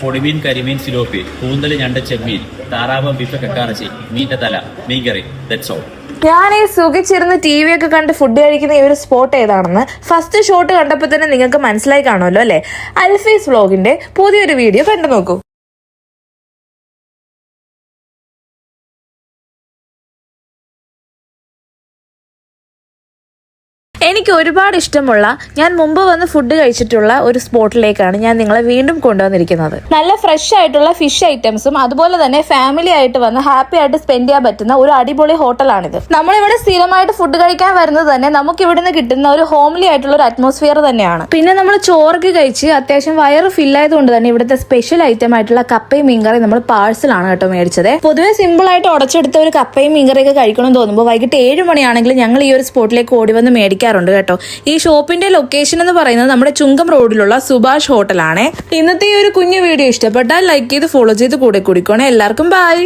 പൊടിമീൻ, കരിമീൻ, സിലോപ്പി, കൂന്തൽ, ഞണ്ട്, ചെമ്മീൻ, താറാവ്, ബീഫ്, കക്കാറച്ചി, മീൻ്റെ തല, മീൻകറി. That's all. ഞാൻ ഈ സുഖിച്ചിരുന്ന് ടി വി ഒക്കെ കണ്ട് ഫുഡ് കഴിക്കുന്ന ഈ ഒരു സ്പോട്ട് ഏതാണെന്ന് ഫസ്റ്റ് ഷോട്ട് കണ്ടപ്പോൾ തന്നെ നിങ്ങൾക്ക് മനസ്സിലായി കാണുമല്ലോ അല്ലേ? അൽഫീസ് വ്ലോഗിന്റെ പുതിയൊരു വീഡിയോ കണ്ടു നോക്കൂ. എനിക്ക് ഒരുപാട് ഇഷ്ടമുള്ള, ഞാൻ മുമ്പ് വന്ന് ഫുഡ് കഴിച്ചിട്ടുള്ള ഒരു സ്പോട്ടിലേക്കാണ് ഞാൻ നിങ്ങളെ വീണ്ടും കൊണ്ടുവന്നിരിക്കുന്നത്. നല്ല ഫ്രഷ് ആയിട്ടുള്ള ഫിഷ് ഐറ്റംസും അതുപോലെ തന്നെ ഫാമിലി ആയിട്ട് വന്ന് ഹാപ്പി ആയിട്ട് സ്പെൻഡ് ചെയ്യാൻ പറ്റുന്ന ഒരു അടിപൊളി ഹോട്ടലാണിത്. നമ്മളിവിടെ സ്ഥിരമായിട്ട് ഫുഡ് കഴിക്കാൻ വരുന്നത് തന്നെ നമുക്ക് ഇവിടുന്ന് കിട്ടുന്ന ഒരു ഹോംലി ആയിട്ടുള്ള ഒരു അറ്റ്മോസ്ഫിയർ തന്നെയാണ്. പിന്നെ നമ്മൾ ചോറൊക്കെ കഴിച്ച് അത്യാവശ്യം വയറ് ഫില്ലായതുകൊണ്ട് തന്നെ ഇവിടുത്തെ സ്പെഷ്യൽ ഐറ്റം ആയിട്ടുള്ള കപ്പയും മീൻകറി നമ്മൾ പാഴ്സലാണ് കേട്ടോ മേടിച്ചത്. പൊതുവെ സിമ്പിൾ ആയിട്ട് ഉടച്ചെടുത്ത ഒരു കപ്പയും മീൻകറിയൊക്കെ കഴിക്കണമെന്ന് തോന്നുമ്പോൾ വൈകിട്ട് 7 മണിയാണെങ്കിലും ഞങ്ങൾ ഈ ഒരു സ്പോട്ടിലേക്ക് ഓടി വന്ന് മേടിക്കാറുണ്ട് കേട്ടോ. ഈ ഷോപ്പിന്റെ ലൊക്കേഷൻ എന്ന് പറയുന്നത് നമ്മുടെ ചുങ്കം റോഡിലുള്ള സുഭാഷ് ഹോട്ടലാണ്. ഇന്നത്തെ ഈ ഒരു കുഞ്ഞു വീഡിയോ ഇഷ്ടപ്പെട്ടാൽ ലൈക്ക് ചെയ്ത് ഫോളോ ചെയ്ത് കൂടെ കൂടിക്കോണേ. എല്ലാവർക്കും ബൈ.